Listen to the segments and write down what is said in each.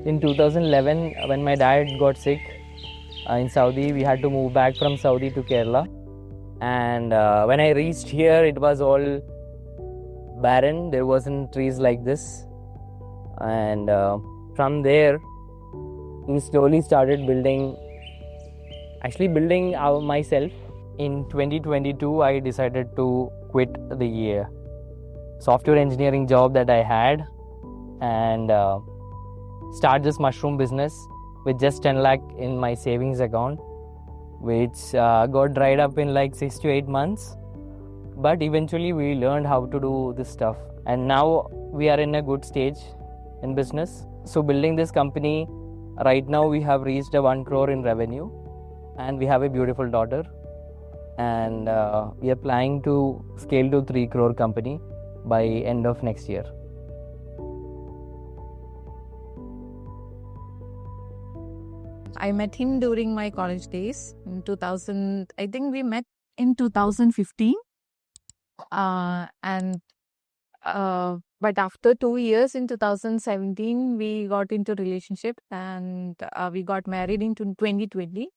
In 2011, when my dad got sick in Saudi, we had to move back from Saudi to Kerala. And when I reached here, it was all barren. There wasn't trees like this. And from there, we slowly started building myself. In 2022, I decided to quit the software engineering job that I had and start this mushroom business with just 10 lakh in my savings account, which got dried up in like 6 to 8 months. But eventually we learned how to do this stuff, and now we are in a good stage in business. So building this company, right now we have reached a 1 crore in revenue, and we have a beautiful daughter, and we are planning to scale to 3 crore company by end of next year. I met him during my college days in 2000. I think we met in 2015. But after 2 years in 2017, we got into relationship and we got married in 2020.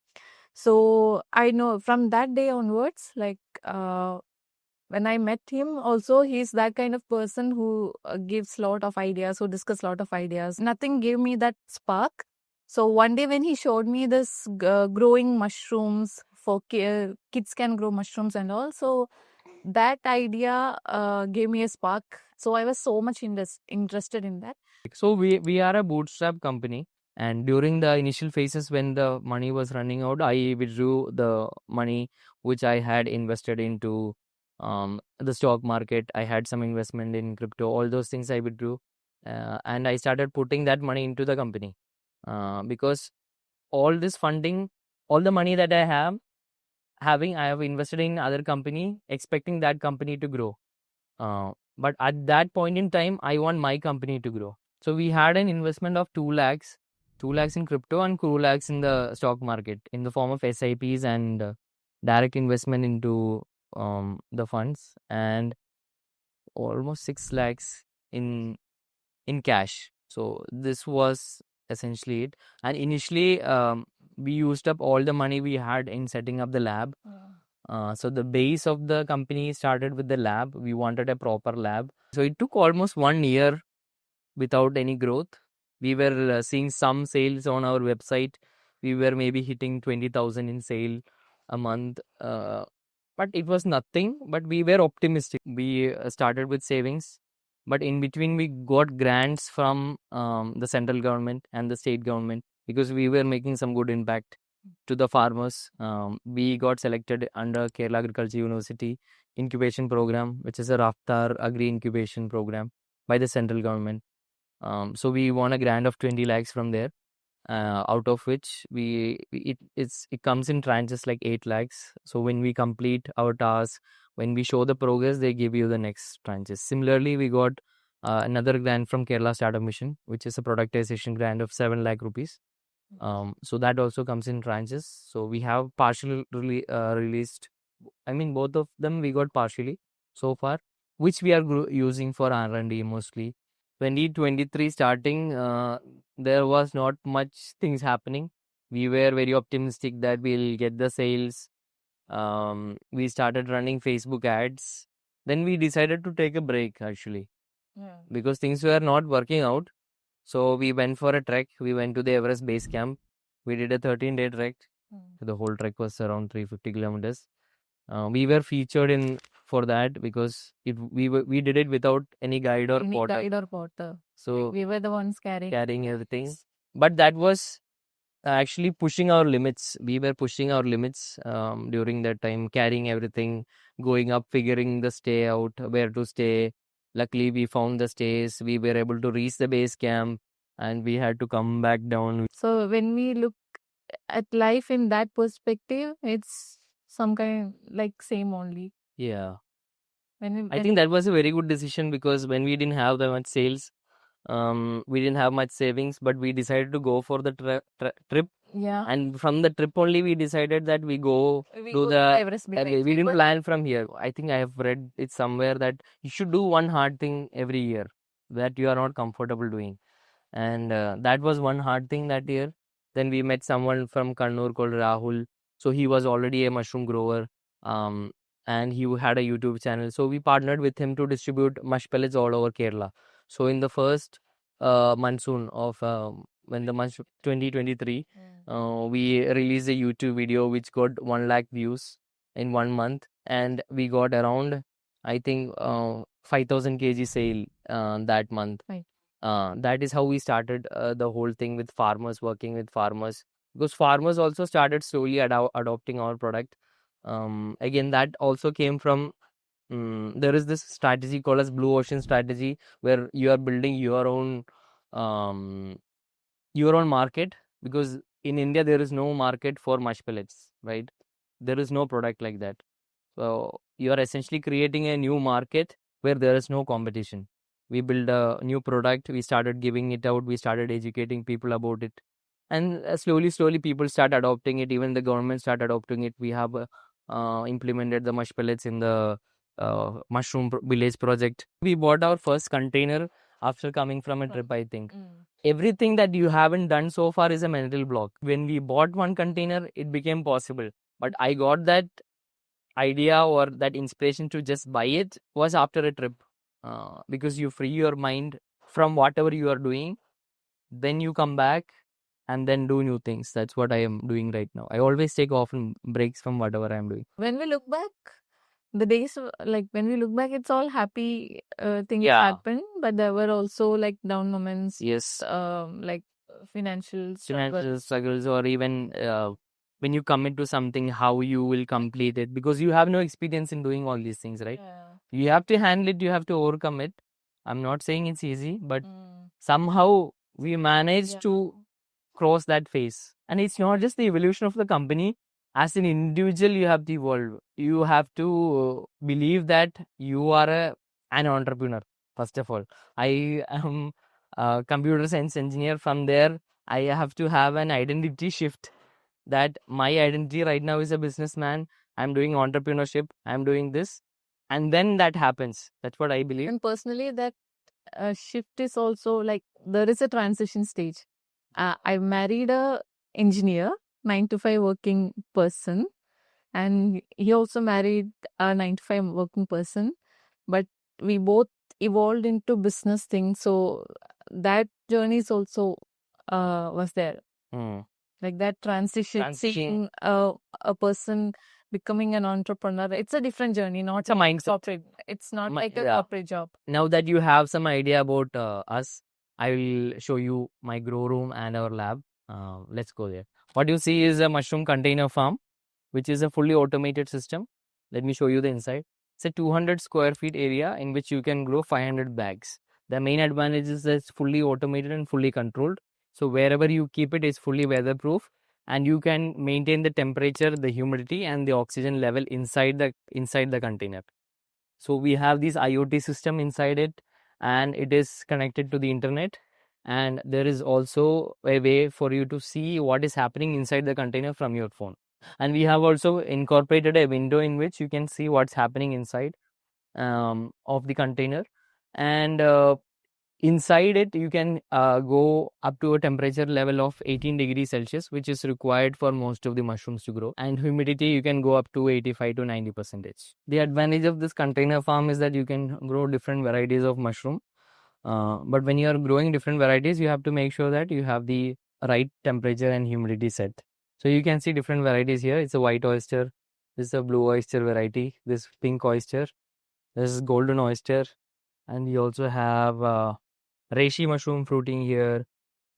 So I know from that day onwards, like when I met him, also he's that kind of person who gives lot of ideas, who discuss lot of ideas. Nothing gave me that spark. So one day when he showed me this growing mushrooms for kids can grow mushrooms and all, so that idea gave me a spark. So I was so much interested in that. So we are a bootstrap company, and during the initial phases when the money was running out, I withdrew the money which I had invested into the stock market. I had some investment in crypto, all those things I withdrew, and I started putting that money into the company because all this funding, all the money that I have invested in other company, expecting that company to grow. But at that point in time, I want my company to grow. So we had an investment of 2 lakhs in crypto and 2 lakhs in the stock market in the form of SIPs and direct investment into the funds, and almost 6 lakhs in cash. So this was essentially it. And initially, we used up all the money we had in setting up the lab. So the base of the company started with the lab. We wanted a proper lab. So it took almost 1 year without any growth. We were seeing some sales on our website. We were maybe hitting 20,000 in sale a month. But it was nothing. But we were optimistic. We started with savings. But in between, we got grants from the central government and the state government because we were making some good impact to the farmers. We got selected under Kerala Agriculture University incubation program, which is a Raftar Agri incubation program by the central government. So we won a grant of 20 lakhs from there, out of which it comes in tranches like 8 lakhs. So when we complete our task, when we show the progress, they give you the next tranches. Similarly, we got another grant from Kerala Startup Mission, which is a productization grant of 7 lakh rupees. So that also comes in tranches. So we have partially released. I mean, both of them we got partially so far, which we are using for R&D mostly. 2023 starting, there was not much things happening. We were very optimistic that we'll get the sales. We started running Facebook ads. Then we decided to take a break actually because things were not working out. So we went for a trek. We went to the Everest base camp. We did a 13-day trek. The whole trek was around 350 kilometers. We were featured in for that because we did it without any guide or porter. So we were the ones carrying everything. But that was actually pushing our limits. We were pushing our limits during that time, carrying everything, going up, figuring the stay out, where to stay. Luckily, we found the stays. We were able to reach the base camp, and we had to come back down. So when we look at life in that perspective, it's some kind like same only. Yeah. I think that was a very good decision because when we didn't have that much sales, we didn't have much savings, but we decided to go for the trip. Yeah. And from the trip only, we decided that we go to the Everest. we didn't plan from here. I think I have read it somewhere that you should do one hard thing every year that you are not comfortable doing. and that was one hard thing that year. Then we met someone from Kannur called Rahul. So he was already a mushroom grower, um, and he had a YouTube channel. So we partnered with him to distribute mush pellets all over Kerala. So in the first monsoon of when the month 2023, we released a YouTube video which got 1 lakh views in 1 month, and we got around, I think, 5,000 kg sale that month. Right. That is how we started the whole thing with farmers, working with farmers, because farmers also started slowly adopting our product. Again, that also came from, there is this strategy called as blue ocean strategy, where you are building um, your own market, because in India there is no market for mush pellets, right? There is no product like that. So you are essentially creating a new market where there is no competition. We build a new product, we started giving it out, we started educating people about it. And slowly, people start adopting it. Even the government start adopting it. We have implemented the mush pellets in the village project. We bought our first container after coming from a trip, I think. Everything that you haven't done so far is a mental block. When we bought one container, it became possible. But I got that idea or that inspiration to just buy it was after a trip, because you free your mind from whatever you are doing, then you come back and then do new things. That's what I am doing right now. I always take often breaks from whatever I'm doing. When we look back, the days like when we look back, it's all happy things Yeah. happened, but there were also like down moments, Yes. like financial struggle. Financial struggles, or even when you commit to something, how you will complete it, because you have no experience in doing all these things, right? Yeah. You have to handle it, you have to overcome it. I'm not saying it's easy, but somehow we managed Yeah. to cross that phase. And it's not just the evolution of the company. As an individual, you have to evolve. You have to believe that you are an entrepreneur. First of all, I am a computer science engineer. From there, I have to have an identity shift, that my identity right now is a businessman. I'm doing entrepreneurship. I'm doing this, and then that happens. That's what I believe. And personally, that shift is also like there is a transition stage. I married a engineer, 9 to 5 working person, and he also married a 9 to 5 working person. But we both evolved into business things, so that journey is also was there. Like that transition, seeing a person becoming an entrepreneur, it's a different journey, not It's a mindset. corporate. It's not like a corporate job. Now that you have some idea about us, I will show you my grow room and our lab. Let's go there. What you see is a mushroom container farm, which is a fully automated system. Let me show you the inside. It's a 200 square feet area in which you can grow 500 bags. The main advantage is that it's fully automated and fully controlled. So wherever you keep it is fully weatherproof, and you can maintain the temperature, the humidity, and the oxygen level inside the container. So we have this IoT system inside it, and it is connected to the internet. And there is also a way for you to see what is happening inside the container from your phone. And we have also incorporated a window in which you can see what's happening inside of the container. And inside it, you can go up to a temperature level of 18 degrees Celsius, which is required for most of the mushrooms to grow. And humidity, you can go up to 85 to 90%. The advantage of this container farm is that you can grow different varieties of mushroom. But when you are growing different varieties, you have to make sure that you have the right temperature and humidity set. So you can see different varieties here. It's a white oyster. This is a blue oyster variety. This pink oyster. This is golden oyster. And we also have reishi mushroom fruiting here,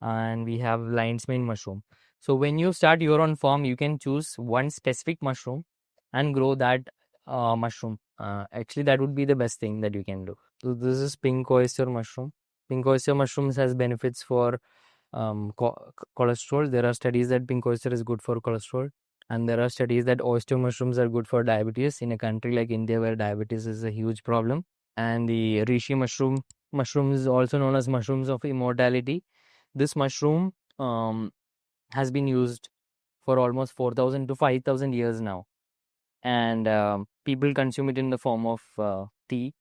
and we have lion's mane mushroom. So when you start your own farm, you can choose one specific mushroom and grow that mushroom. Actually, that would be the best thing that you can do. So this is pink oyster mushroom. Pink oyster mushrooms has benefits for cholesterol. There are studies that pink oyster is good for cholesterol, and there are studies that oyster mushrooms are good for diabetes in a country like India, where diabetes is a huge problem. And the reishi mushroom is also known as mushrooms of immortality. This mushroom has been used for almost 4,000 to 5,000 years now, and people consume it in the form of tea.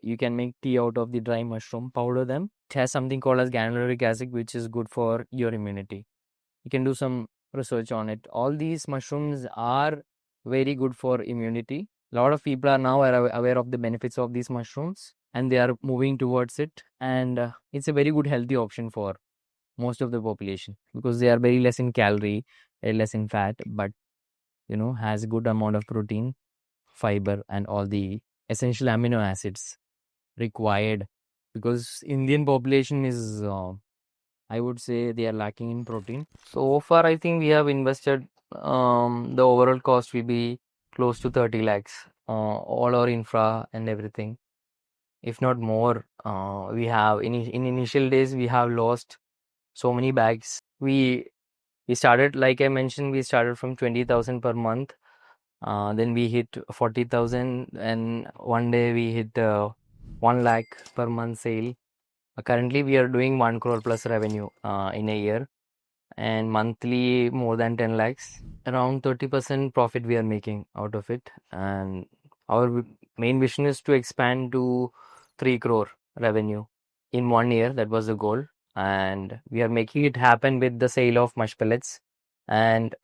You can make tea out of the dry mushroom, powder them, has something called as ganoluric acid, which is good for your immunity. You can do some research on it. All these mushrooms are very good for immunity. A lot of people are now aware of the benefits of these mushrooms, and they are moving towards it. And it's a very good healthy option for most of the population because they are very less in calorie, very less in fat, but has a good amount of protein, fiber, and all the essential amino acids required, because Indian population is I would say they are lacking in protein. So far I think we have invested, the overall cost will be close to 30 lakhs, all our infra and everything, if not more. We have in initial days we have lost so many bags. We started, like I mentioned, we started from 20,000 per month. Then we hit 40,000, and one day we hit 1 lakh per month sale. Currently, we are doing 1 crore plus revenue in a year, and monthly more than 10 lakhs. Around 30% profit we are making out of it. And our main vision is to expand to 3 crore revenue in 1 year. That was the goal. And we are making it happen with the sale of mush pellets and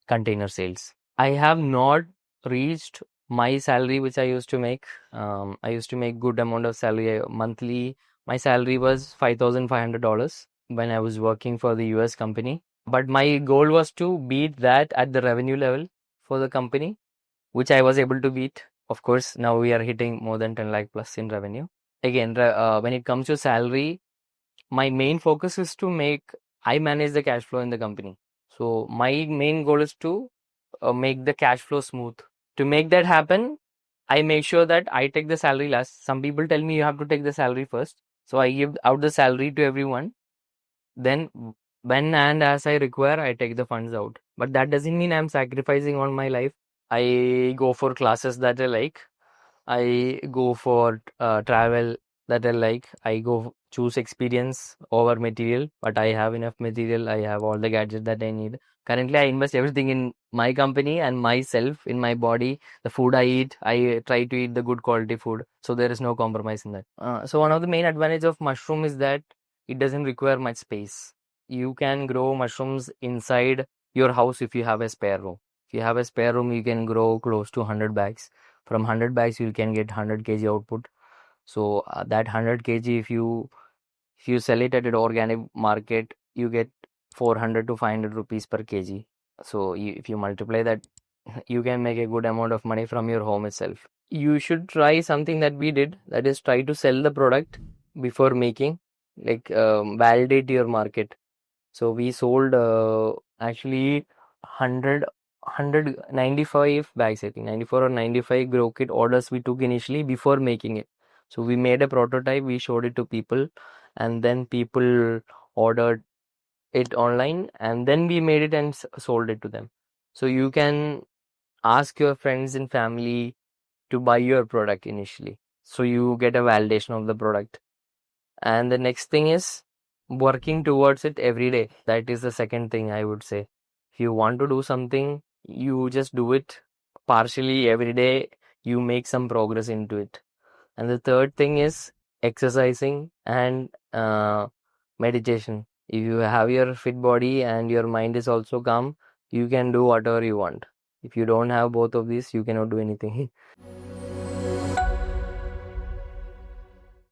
container sales. I have not reached my salary which I used to make. I used to make good amount of salary monthly. My salary was $5,500 when I was working for the US company. But my goal was to beat that at the revenue level for the company, which I was able to beat. Of course, now we are hitting more than 10 lakh plus in revenue. Again, when it comes to salary, my main focus is to I manage the cash flow in the company. So my main goal is to make the cash flow smooth. To make that happen, I make sure that I take the salary last. Some people tell me you have to take the salary first. So I give out the salary to everyone. Then when and as I require, I take the funds out. But that doesn't mean I'm sacrificing on my life. I go for classes that I like. I go for travel that I like. I go choose experience over material, but I have enough material. I have all the gadgets that I need. Currently, I invest everything in my company and myself, in my body. The food I eat, I try to eat the good quality food. So there is no compromise in that. So one of the main advantage of mushroom is that it doesn't require much space. You can grow mushrooms inside your house if you have a spare room. If you have a spare room, you can grow close to 100 bags. From 100 bags you can get 100 kg output. So that 100 kg, if you sell it at an organic market, you get 400 to 500 rupees per kg. So if you multiply that, you can make a good amount of money from your home itself. You should try something that we did, that is try to sell the product before making, like validate your market. So we sold actually 195 bags, I think 94 or 95 grow kit orders we took initially before making it. So we made a prototype, we showed it to people, and then people ordered it online, and then we made it and sold it to them. So you can ask your friends and family to buy your product initially. So you get a validation of the product. And the next thing is working towards it every day. That is the second thing I would say. If you want to do something, you just do it partially every day. You make some progress into it. And the third thing is exercising and meditation. If you have your fit body and your mind is also calm, you can do whatever you want. If you don't have both of these, you cannot do anything.